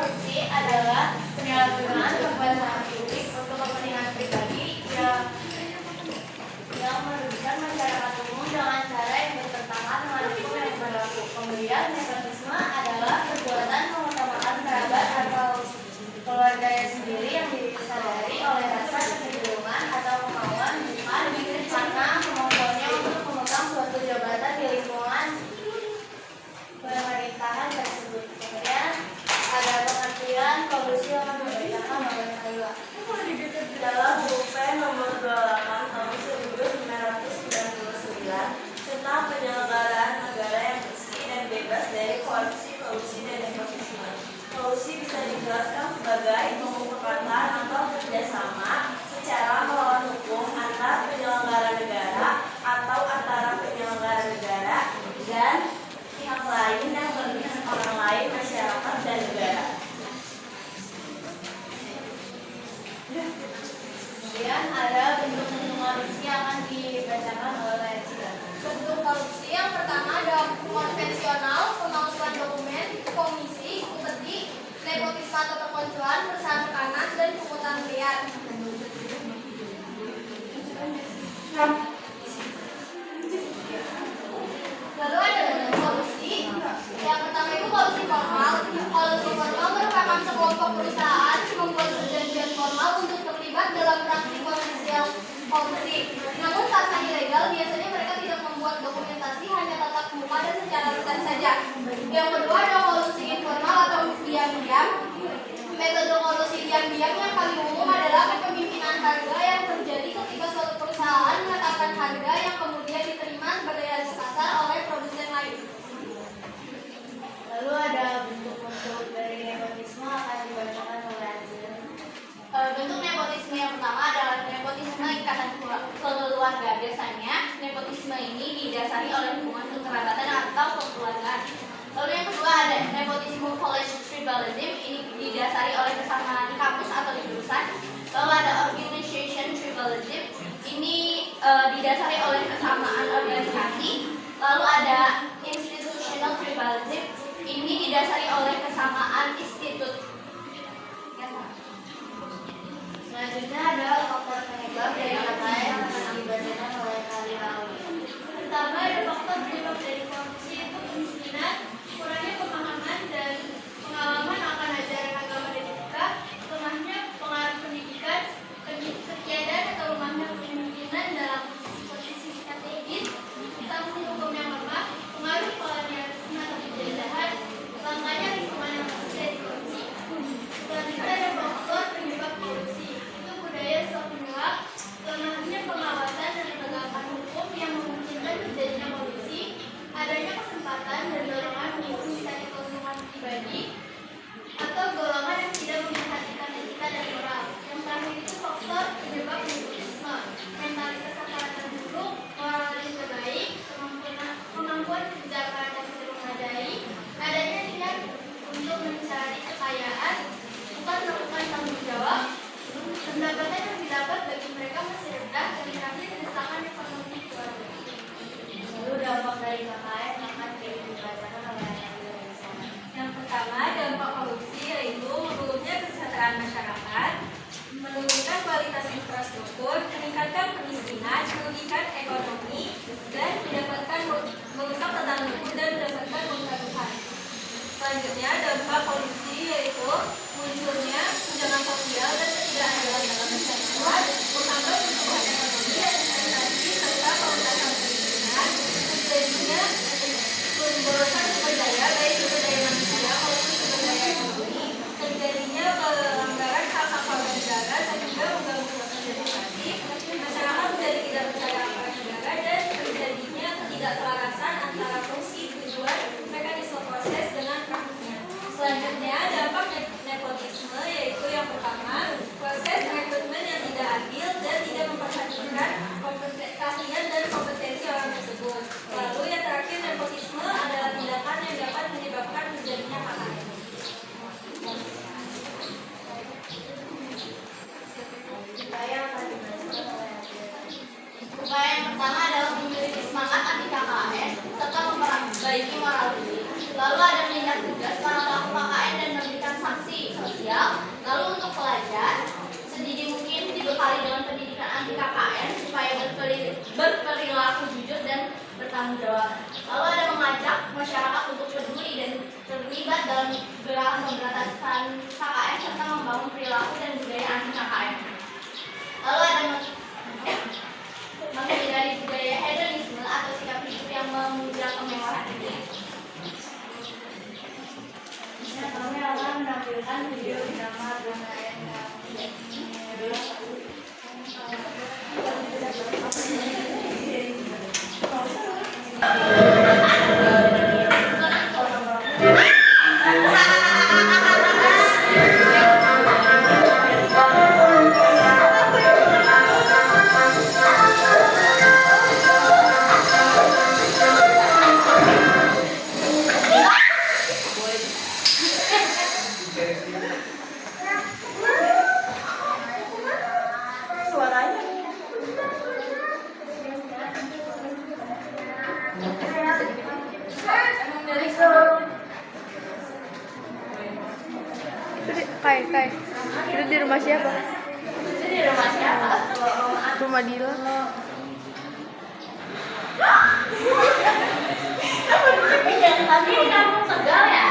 korupsi adalah penyalahgunaan kekuasaan publik untuk kepentingan pribadi yang merugikan masyarakat umum dengan cara yang bertentangan dengan hukum yang berlaku. Kemudian nepotisme adalah perbuatan mengutamakan kerabat atau keluarganya sendiri yang disadari oleh rasa kecenderungan atau kemauan bukan karena kemampuannya untuk memegang suatu jabatan di lingkungan pemerintahan tersebut. Kemudian ada pengertian kolusi yang membedakan oleh Kayla. Dalam UP nomor 28 tahun 1999 tentang penyelenggaraan negara yang bersih dan bebas dari korupsi, kolusi, dan nepotisme. Kolusi bisa dijelaskan sebagai pemufakatan atau kerjasama secara melawan hukum antar penyelenggara negara atau antara penyelenggara negara dan pihak lain yang merugikan orang lain, masyarakat, dan negara. Kemudian ada bentuk-bentuk korupsi yang akan dibacakan oleh Cila. Bentuk korupsi yang pertama ada konvensional, pemalsuan dokumen, komisi, upeti, nepotisme atau perkoncoan, perusahaan rekanan, dan pungutan liar. Lalu ada bentuk korupsi. Yang pertama itu korupsi formal. Korupsi formal merupakan sekelompok perusahaan membuat perjanjian formal untuk terlibat dalam praktik komersial korupsi. Namun karena ilegal, biasanya mereka tidak membuat dokumentasi, hanya tatap muka dan secara lisan saja. Yang kedua ada kolusi informal atau diam-diam. Metode kolusi diam-diam yang paling umum adalah kepemimpinan harga yang terjadi ketika suatu perusahaan menetapkan harga yang kemudian diterima sebagai harga pasar oleh produsen lain. Lalu ada bentuk-bentuk dari nepotisme akan dibacakan oleh Azir. Bentuk nepotisme yang pertama adalah nepotisme ikatan keluarga. Biasanya nepotisme ini didasari oleh hubungan kekerabatan atau kekeluargaan. Lalu yang kedua ada nepotisme college tribalism. Ini didasari oleh kesamaan di kampus atau di jurusan. Lalu ada organization tribalism. Ini didasari oleh kesamaan organisasi. Lalu ada institutional tribalism. Ini didasari oleh kesamaan institut. Selanjutnya ada faktor penyebab dari kata yang akan dibacakan oleh Kalimawi. Pertama ada faktor penyebab dari korupsi itu kemiskinan, kurangnya pemahaman dan pengalaman akan ajaran agama dan etika, lemahnya pengaruh pendidikan, ketiadaan atau lemahnya kepemimpinan dalam posisi strategis, sanksi hukum yang lemah, pengaruh kolonialisme atau penjajahan, langkahnya Kami akan menampilkan video drama Donald Kai, itu di rumah siapa? Itu di rumah siapa? Rumah Dila. Tapi kamu Tegal ya?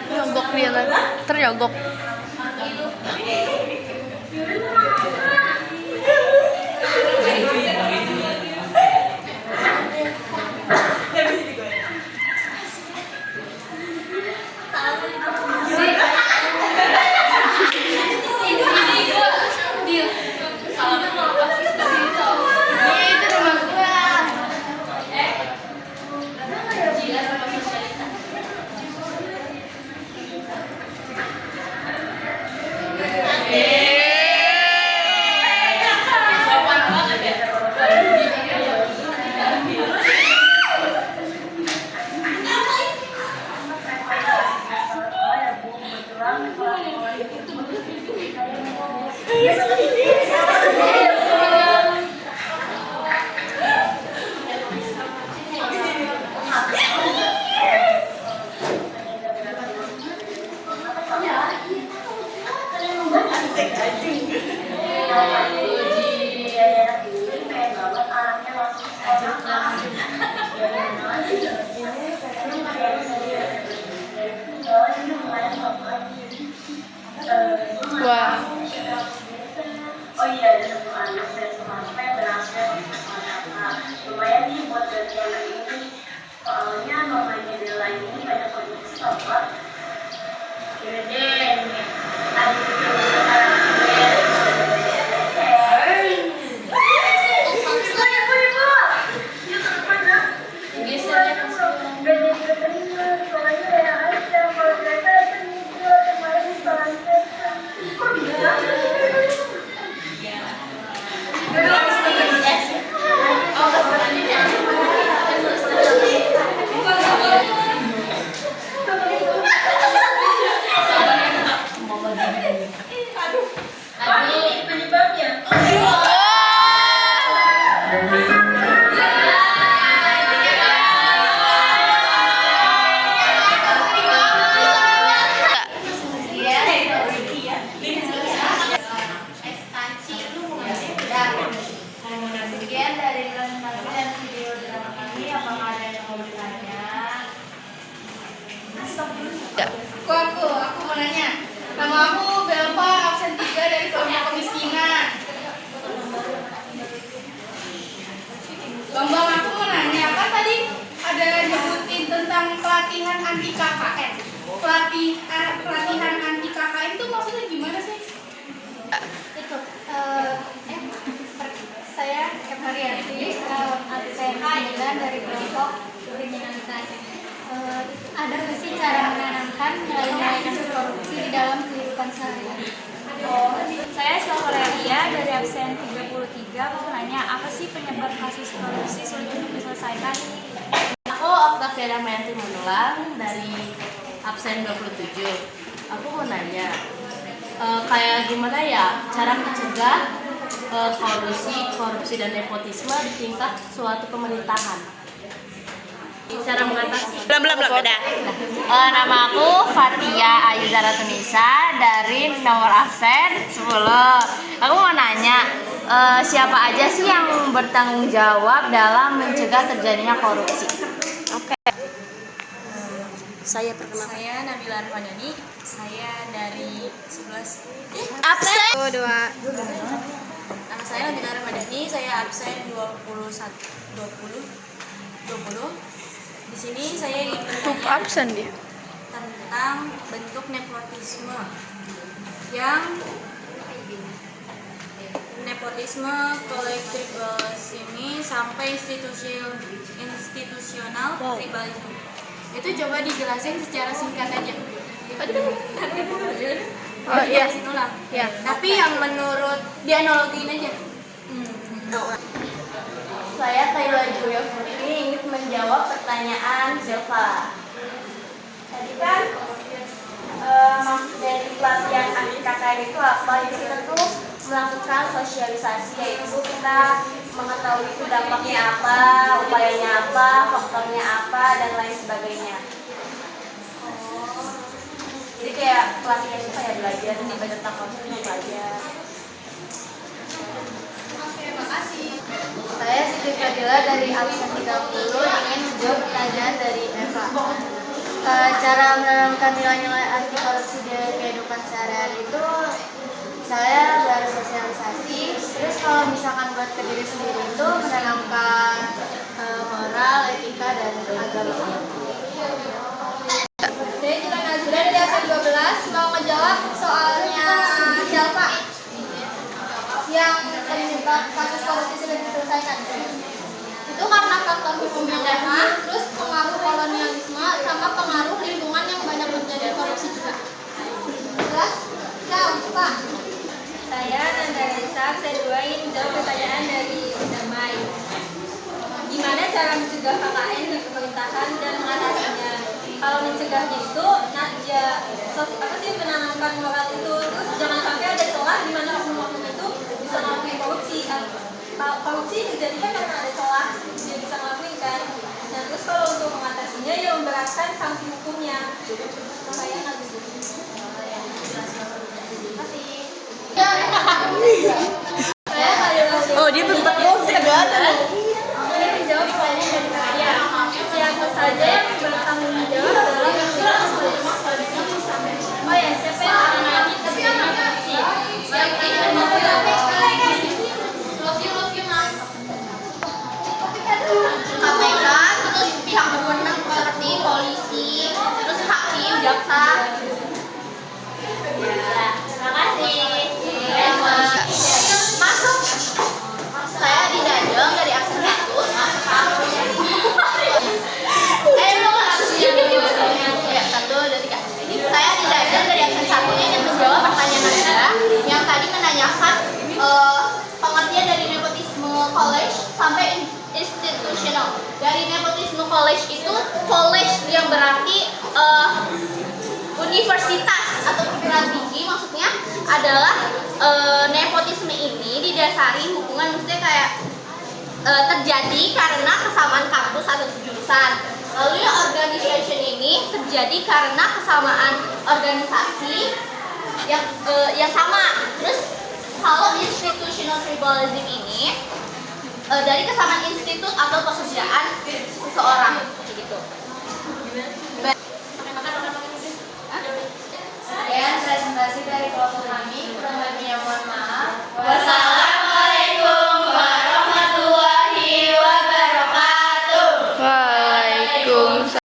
Nyogok dia kan, ternyogok. Wah. Oh iya, ada satu anak dan teman-teman yang berangkat lumayan nih buat gantian ini. Soalnya mamanya Dela ini banyak kondisi apa? Yaudah deh, adik itu sekarang Oh, Aku mau nanya. Nama aku Belva, absen 3 dari kelompok kemiskinan. Bambang, aku mau nanya, kan tadi ada nyebutin tentang pelatihan anti KKN. Pelatihan anti KKN itu maksudnya gimana sih? Itu saya Marianti, absen 9 dari kelompok kriminalitas. Ada nggak sih cara menanamkan nilai-nilai anti korupsi di dalam kehidupan sehari-hari? Saya Sylvia dari absen 33. Aku mau nanya, apa sih penyebab kasus korupsi sulit untuk diselesaikan? Aku Octaviana Mayanti Manulang dari absen 27. Aku mau nanya, kayak gimana ya cara mencegah korupsi dan nepotisme di tingkat suatu pemerintahan? Cara mengatasi. Belum udah. Nama aku Fatia Ayuzara Tunisa dari nomor absen 10. Aku mau nanya, siapa aja sih yang bertanggung jawab dalam mencegah terjadinya korupsi? Saya perkenalkan. Saya Nabila Arfadani. Saya dari 11. Absen. Nama saya Nabila Arfadani. Saya absen 20. Di sini saya ingin bertanya Absen dia. tentang bentuk nepotisme yang kolektif ini sampai institusional tribalisme. Itu coba dijelasin secara singkat aja. Oh iya. Dijelasin ulang. Iya. Tapi yang menurut dianalogiin aja. Saya Kayla Julia Furni ingin menjawab pertanyaan Zelva. Tadi kan maksud dari pelatihan anti KKN itu apa? Jadi kita tuh melakukan sosialisasi, yaitu kita mengetahui itu dampaknya apa, upayanya apa, faktornya apa, dan lain sebagainya. Jadi kayak pelatihan itu kayak belajar tentang konsep belajar. Saya Siti Fadila dari absen 30 ingin menjawab pertanyaan dari Eva. Cara menanamkan nilai-nilai anti korupsi di kehidupan sehari-hari itu saya bersosialisasi. Terus kalau misalkan buat ke diri sendiri itu menanamkan moral, etika, dan agama. Saya Jilan Azra dari absen 12 mau ngejawab soalnya Shelva yang penyebab kasus korupsi sudah diselesaikan. Itu karena faktor hukum yang lemah, terus pengaruh kolonialisme, sama pengaruh lingkungan yang banyak terjadi korupsi juga. Jelas? Pak. Saya Nanda Risa, absen 2 ingin menjawab pertanyaan dari Damai. Gimana cara mencegah KKN di pemerintahan dan mengatasinya? Kalau mencegahnya itu, menanamkan moral itu, terus jangan sampai ada celah di mana oknum itu bisa ngelakuin korupsi. Korupsi dijadikan karena ada celah dia bisa ngelakuin kan. Nah terus kalau untuk mengatasinya ya memberatkan sanksi hukumnya. Saya nggak gitu. Oh, dia bentar nggak ada. Ini menjawab pertanyaan dari Maria. Siapa saja yang bertanggung jawab dalam mencegah korupsi? Oh ya, siapa yang menangani terjadinya korupsi? Yang KPK, terus pihak berwenang seperti polisi, terus hakim, jaksa. Terima kasih. Masuk. Saya di Dadeng dari absen 1. Ya, 1, 2, 3. Saya di Dadeng dari absen 1 ingin menjawab pertanyaan Anda yang tadi menanyakan pengertian dari nepotisme college sampai institusional. Dari nepotisme college itu college yang berarti universitas atau perguruan tinggi, maksudnya adalah nepotisme ini didasari hubungan, maksudnya kayak terjadi karena kesamaan kampus atau jurusan. Lalu yang organization ini terjadi karena kesamaan organisasi yang sama. Terus kalau institutional tribalism ini dari kesamaan institut atau pekerjaan seseorang.